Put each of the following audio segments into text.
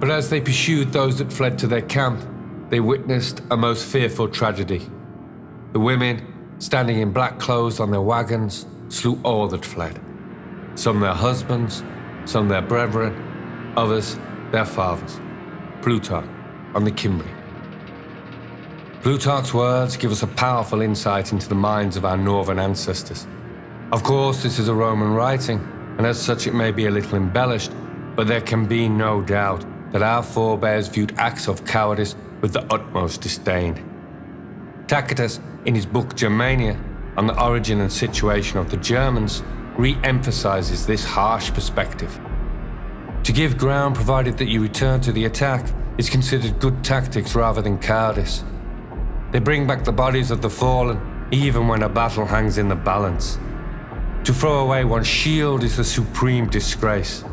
But as they pursued those that fled to their camp, they witnessed a most fearful tragedy. The women, standing in black clothes on their wagons, slew all that fled. Some their husbands, some their brethren, others their fathers. Plutarch on the Cimbri. Plutarch's words give us a powerful insight into the minds of our northern ancestors. Of course, this is a Roman writing, and as such it may be a little embellished, but there can be no doubt that our forebears viewed acts of cowardice with the utmost disdain. Tacitus, in his book Germania, on the origin and situation of the Germans, re-emphasizes this harsh perspective. To give ground provided that you return to the attack is considered good tactics rather than cowardice. They bring back the bodies of the fallen, even when a battle hangs in the balance. To throw away one's shield is the supreme disgrace,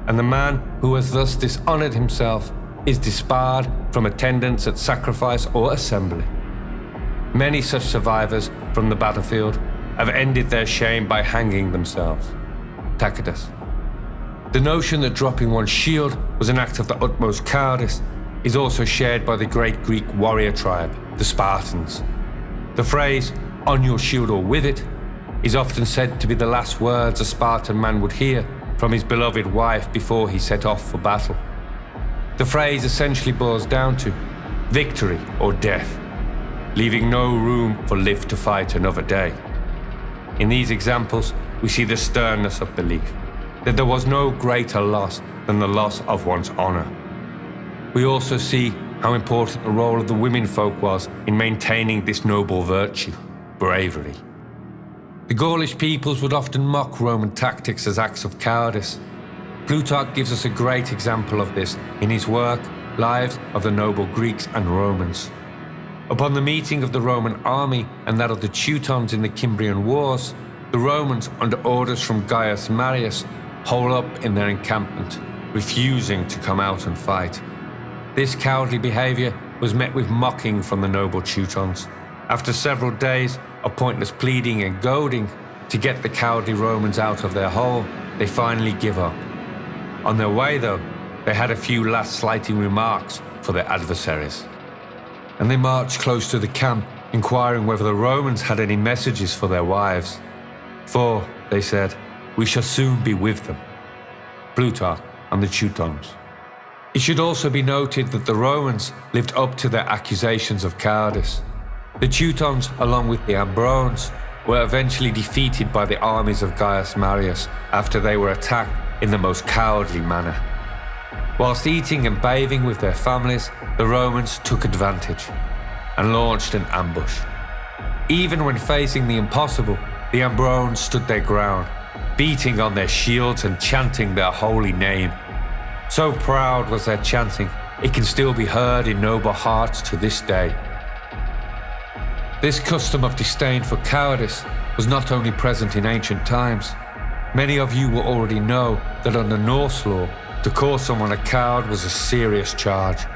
and the man who has thus dishonored himself is disbarred from attendance at sacrifice or assembly. Many such survivors from the battlefield have ended their shame by hanging themselves. Tacitus. The notion that dropping one's shield was an act of the utmost cowardice is also shared by the great Greek warrior tribe, the Spartans. The phrase, "on your shield or with it," is often said to be the last words a Spartan man would hear from his beloved wife before he set off for battle. The phrase essentially boils down to victory or death, leaving no room for live to fight another day. In these examples, we see the sternness of belief, that there was no greater loss than the loss of one's honor. We also see how important the role of the womenfolk was in maintaining this noble virtue, bravery. The Gaulish peoples would often mock Roman tactics as acts of cowardice. Plutarch gives us a great example of this in his work, Lives of the Noble Greeks and Romans. Upon the meeting of the Roman army and that of the Teutons in the Cimbrian Wars, the Romans, under orders from Gaius Marius, hole up in their encampment, refusing to come out and fight. This cowardly behaviour was met with mocking from the noble Teutons. After several days of pointless pleading and goading to get the cowardly Romans out of their hole, they finally give up. On their way, though, they had a few last slighting remarks for their adversaries. And they marched close to the camp, inquiring whether the Romans had any messages for their wives. "For," they said, "we shall soon be with them." Plutarch on the Teutons. It should also be noted that the Romans lived up to their accusations of cowardice. The Teutons, along with the Ambrones, were eventually defeated by the armies of Gaius Marius after they were attacked in the most cowardly manner. Whilst eating and bathing with their families, the Romans took advantage and launched an ambush. Even when facing the impossible, the Ambrones stood their ground, beating on their shields and chanting their holy name. So proud was their chanting, it can still be heard in noble hearts to this day. This custom of disdain for cowardice was not only present in ancient times. Many of you will already know that under Norse law, to call someone a coward was a serious charge.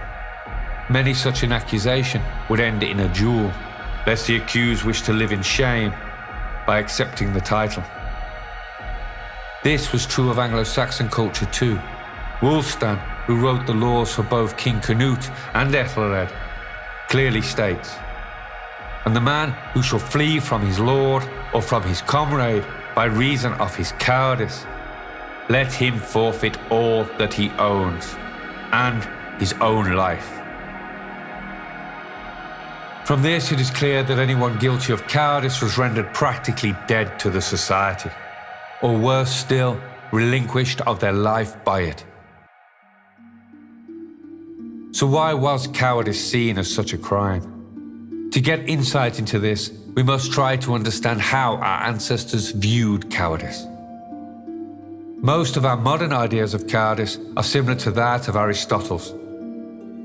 Many such an accusation would end in a duel, lest the accused wished to live in shame by accepting the title. This was true of Anglo-Saxon culture too. Wulfstan, who wrote the laws for both King Canute and Ethelred, clearly states, "And the man who shall flee from his lord or from his comrade by reason of his cowardice, let him forfeit all that he owns, and his own life." From this, it is clear that anyone guilty of cowardice was rendered practically dead to the society, or worse still, relinquished of their life by it. So why was cowardice seen as such a crime? To get insight into this, we must try to understand how our ancestors viewed cowardice. Most of our modern ideas of cowardice are similar to that of Aristotle's,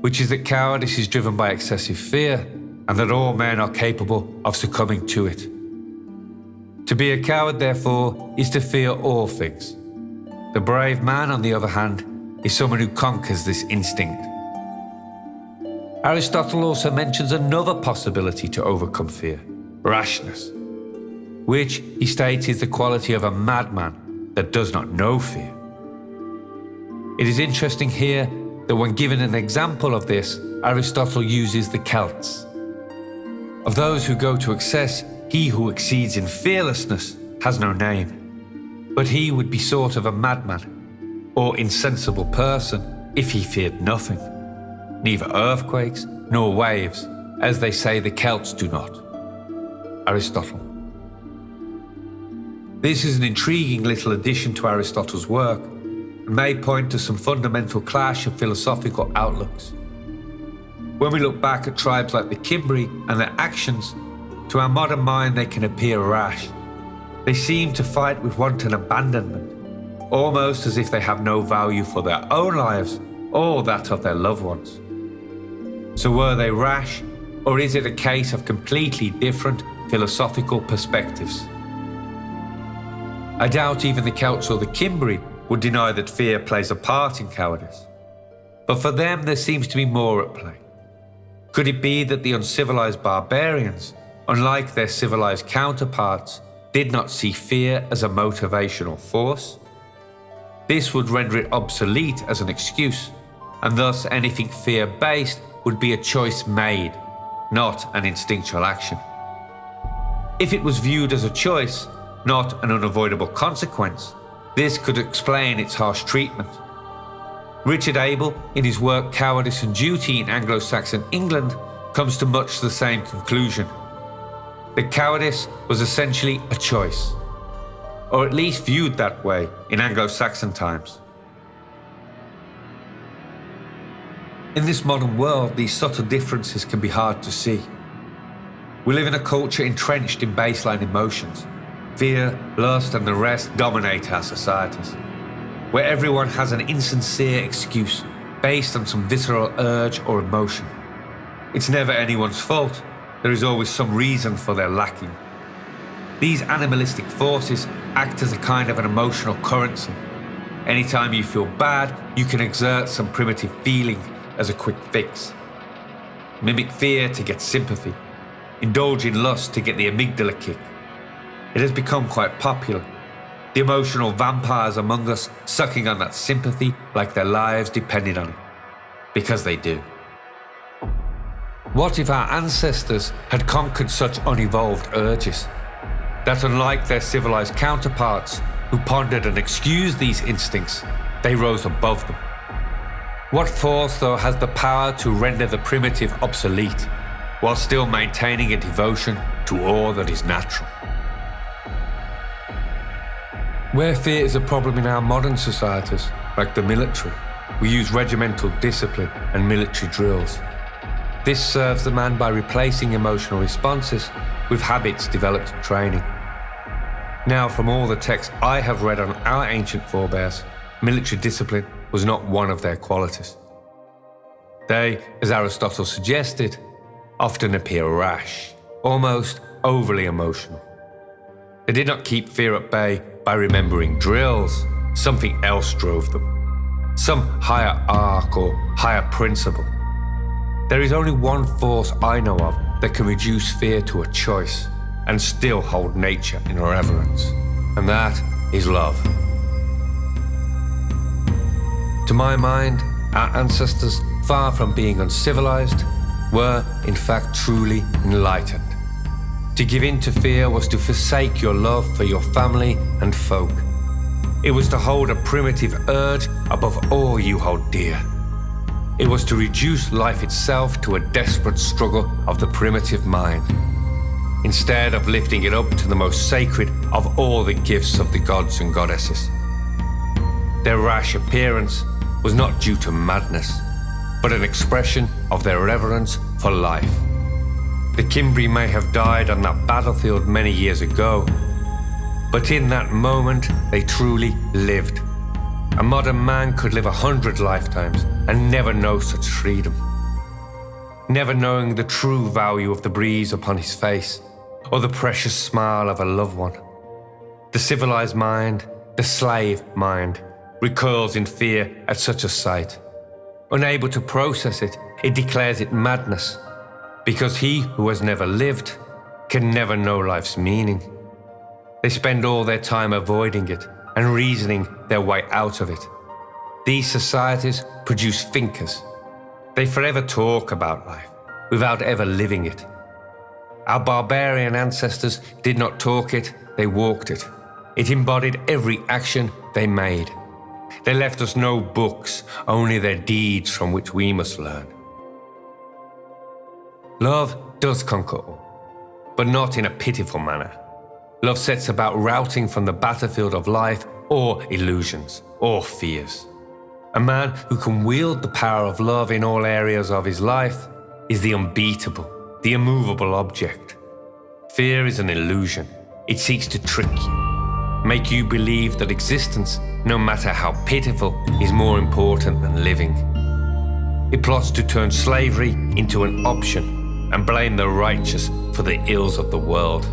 which is that cowardice is driven by excessive fear and that all men are capable of succumbing to it. To be a coward, therefore, is to fear all things. The brave man, on the other hand, is someone who conquers this instinct. Aristotle also mentions another possibility to overcome fear, rashness, which he states is the quality of a madman that does not know fear. It is interesting here that when given an example of this, Aristotle uses the Celts. Of those who go to excess, he who exceeds in fearlessness has no name, but he would be sort of a madman or insensible person if he feared nothing, neither earthquakes nor waves, as they say the Celts do not. Aristotle. This is an intriguing little addition to Aristotle's work and may point to some fundamental clash of philosophical outlooks. When we look back at tribes like the Cimbri and their actions, to our modern mind they can appear rash. They seem to fight with wanton abandonment, almost as if they have no value for their own lives or that of their loved ones. So were they rash, or is it a case of completely different philosophical perspectives? I doubt even the Celts or the Cimbri would deny that fear plays a part in cowardice. But for them there seems to be more at play. Could it be that the uncivilized barbarians, unlike their civilized counterparts, did not see fear as a motivational force? This would render it obsolete as an excuse, and thus anything fear-based would be a choice made, not an instinctual action. If it was viewed as a choice, not an unavoidable consequence, this could explain its harsh treatment. Richard Abel, in his work Cowardice and Duty in Anglo-Saxon England, comes to much the same conclusion. That cowardice was essentially a choice, or at least viewed that way in Anglo-Saxon times. In this modern world, these subtle differences can be hard to see. We live in a culture entrenched in baseline emotions. Fear, lust, and the rest dominate our societies, where everyone has an insincere excuse based on some visceral urge or emotion. It's never anyone's fault. There is always some reason for their lacking. These animalistic forces act as a kind of an emotional currency. Anytime you feel bad, you can exert some primitive feeling as a quick fix. Mimic fear to get sympathy. Indulge in lust to get the amygdala kick. It has become quite popular. The emotional vampires among us sucking on that sympathy like their lives depended on it. Because they do. What if our ancestors had conquered such unevolved urges? That unlike their civilized counterparts, who pondered and excused these instincts, they rose above them. What force, though, has the power to render the primitive obsolete, while still maintaining a devotion to all that is natural? Where fear is a problem in our modern societies, like the military, we use regimental discipline and military drills. This serves the man by replacing emotional responses with habits developed in training. Now, from all the texts I have read on our ancient forebears, military discipline was not one of their qualities. They, as Aristotle suggested, often appear rash, almost overly emotional. They did not keep fear at bay by remembering drills. Something else drove them. Some higher arc or higher principle. There is only one force I know of that can reduce fear to a choice and still hold nature in reverence, and that is love. To my mind, our ancestors, far from being uncivilized, were in fact truly enlightened. To give in to fear was to forsake your love for your family and folk. It was to hold a primitive urge above all you hold dear. It was to reduce life itself to a desperate struggle of the primitive mind, instead of lifting it up to the most sacred of all the gifts of the gods and goddesses. Their rash appearance was not due to madness, but an expression of their reverence for life. The Cimbri may have died on that battlefield many years ago, but in that moment they truly lived. A modern man could live 100 lifetimes and never know such freedom. Never knowing the true value of the breeze upon his face or the precious smile of a loved one. The civilized mind, the slave mind, recoils in fear at such a sight. Unable to process it, it declares it madness, because he who has never lived can never know life's meaning. They spend all their time avoiding it and reasoning their way out of it. These societies produce thinkers. They forever talk about life, without ever living it. Our barbarian ancestors did not talk it, they walked it. It embodied every action they made. They left us no books, only their deeds from which we must learn. Love does conquer all, but not in a pitiful manner. Love sets about routing from the battlefield of life all illusions or fears. A man who can wield the power of love in all areas of his life is the unbeatable, the immovable object. Fear is an illusion. It seeks to trick you, make you believe that existence, no matter how pitiful, is more important than living. It plots to turn slavery into an option and blame the righteous for the ills of the world.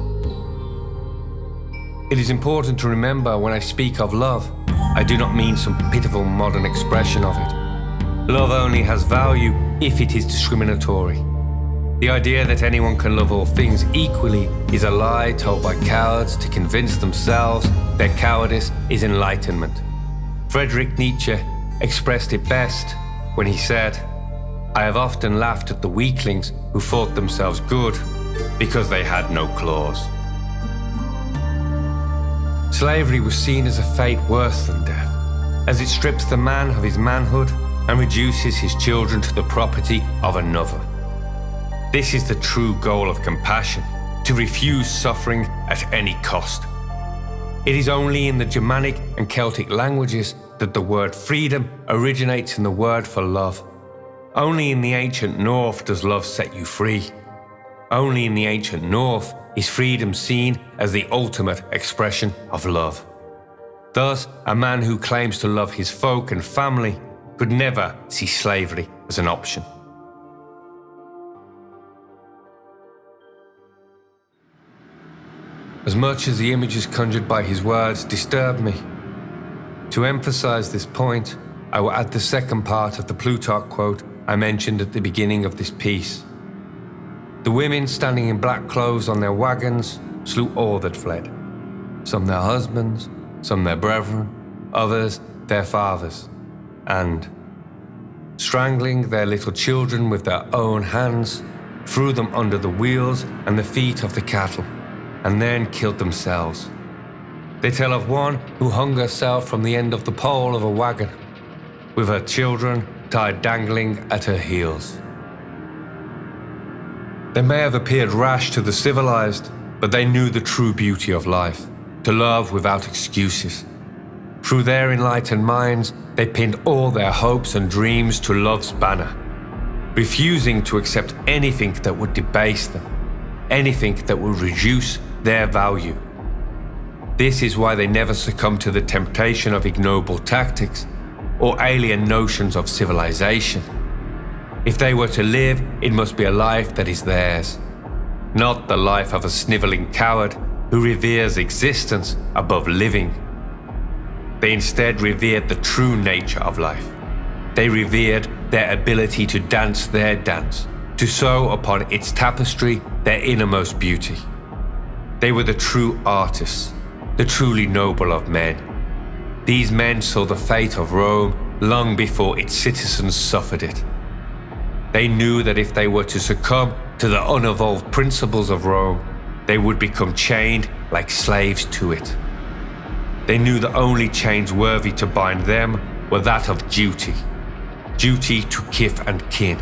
It is important to remember when I speak of love, I do not mean some pitiful modern expression of it. Love only has value if it is discriminatory. The idea that anyone can love all things equally is a lie told by cowards to convince themselves their cowardice is enlightenment. Friedrich Nietzsche expressed it best when he said, "I have often laughed at the weaklings who thought themselves good because they had no claws." Slavery was seen as a fate worse than death, as it strips the man of his manhood and reduces his children to the property of another. This is the true goal of compassion, to refuse suffering at any cost. It is only in the Germanic and Celtic languages that the word freedom originates in the word for love. Only in the ancient North does love set you free. Only in the ancient North is freedom seen as the ultimate expression of love. Thus, a man who claims to love his folk and family could never see slavery as an option. As much as the images conjured by his words disturb me, to emphasize this point, I will add the second part of the Plutarch quote I mentioned at the beginning of this piece. The women standing in black clothes on their wagons slew all that fled, some their husbands, some their brethren, others their fathers, and, strangling their little children with their own hands, threw them under the wheels and the feet of the cattle, and then killed themselves. They tell of one who hung herself from the end of the pole of a wagon, with her children tied dangling at her heels. They may have appeared rash to the civilized, but they knew the true beauty of life, to love without excuses. Through their enlightened minds, they pinned all their hopes and dreams to love's banner, refusing to accept anything that would debase them, anything that would reduce their value. This is why they never succumb to the temptation of ignoble tactics or alien notions of civilization. If they were to live, it must be a life that is theirs, not the life of a sniveling coward who reveres existence above living. They instead revered the true nature of life. They revered their ability to dance their dance, to sew upon its tapestry their innermost beauty. They were the true artists, the truly noble of men. These men saw the fate of Rome long before its citizens suffered it. They knew that if they were to succumb to the unevolved principles of Rome, they would become chained like slaves to it. They knew the only chains worthy to bind them were that of duty, duty to kith and kin.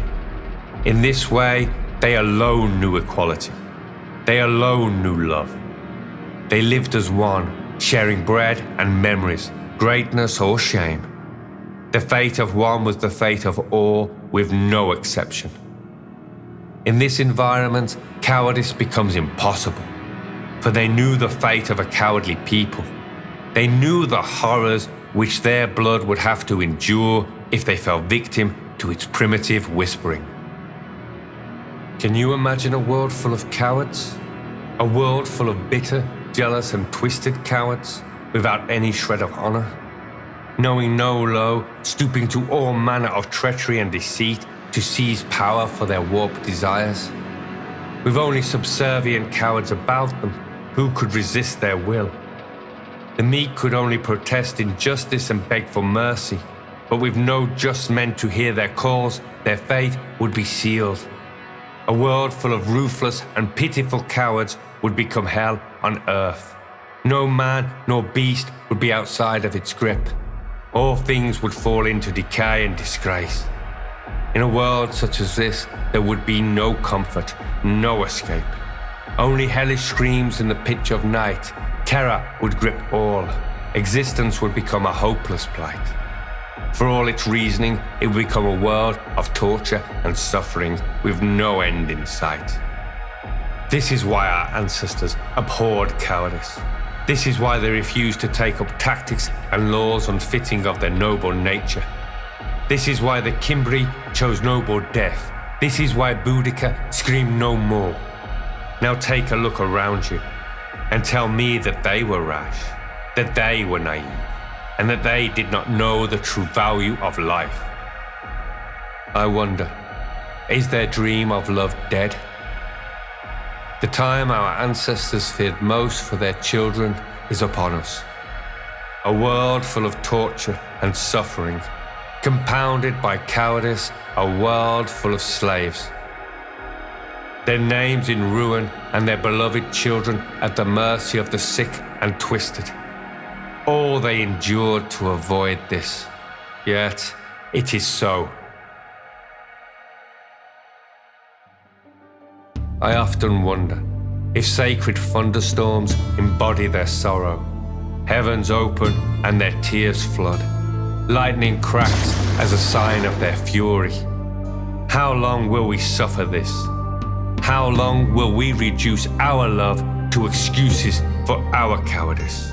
In this way, they alone knew equality. They alone knew love. They lived as one, sharing bread and memories, greatness or shame. The fate of one was the fate of all, with no exception. In this environment, cowardice becomes impossible, for they knew the fate of a cowardly people. They knew the horrors which their blood would have to endure if they fell victim to its primitive whispering. Can you imagine a world full of cowards? A world full of bitter, jealous and twisted cowards, without any shred of honor? Knowing no law, stooping to all manner of treachery and deceit to seize power for their warped desires? With only subservient cowards about them, who could resist their will? The meek could only protest injustice and beg for mercy. but with no just men to hear their calls, their fate would be sealed. A world full of ruthless and pitiful cowards would become hell on earth. No man nor beast would be outside of its grip. All things would fall into decay and disgrace. In a world such as this, there would be no comfort, no escape. Only hellish screams in the pitch of night. Terror would grip all. Existence would become a hopeless plight. For all its reasoning, it would become a world of torture and suffering with no end in sight. This is why our ancestors abhorred cowardice. This is why they refused to take up tactics and laws unfitting of their noble nature. This is why the Cimbri chose noble death. This is why Boudica screamed no more. Now take a look around you and tell me that they were rash, that they were naive, and that they did not know the true value of life. I wonder, is their dream of love dead? The time our ancestors feared most for their children is upon us. A world full of torture and suffering, compounded by cowardice, a world full of slaves. Their names in ruin and their beloved children at the mercy of the sick and twisted. All they endured to avoid this, yet it is so. I often wonder if sacred thunderstorms embody their sorrow. Heavens open and their tears flood. Lightning cracks as a sign of their fury. How long will we suffer this? How long will we reduce our love to excuses for our cowardice?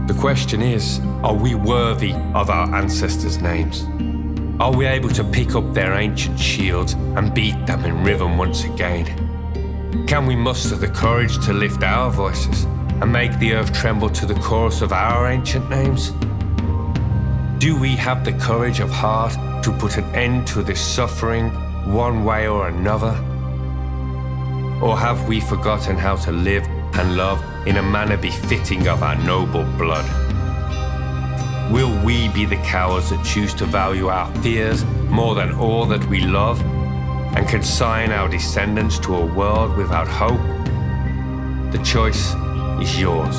The question is, are we worthy of our ancestors' names? Are we able to pick up their ancient shields and beat them in rhythm once again? Can we muster the courage to lift our voices and make the earth tremble to the chorus of our ancient names? Do we have the courage of heart to put an end to this suffering one way or another? Or have we forgotten how to live and love in a manner befitting of our noble blood? Will we be the cowards that choose to value our fears more than all that we love and consign our descendants to a world without hope? The choice is yours.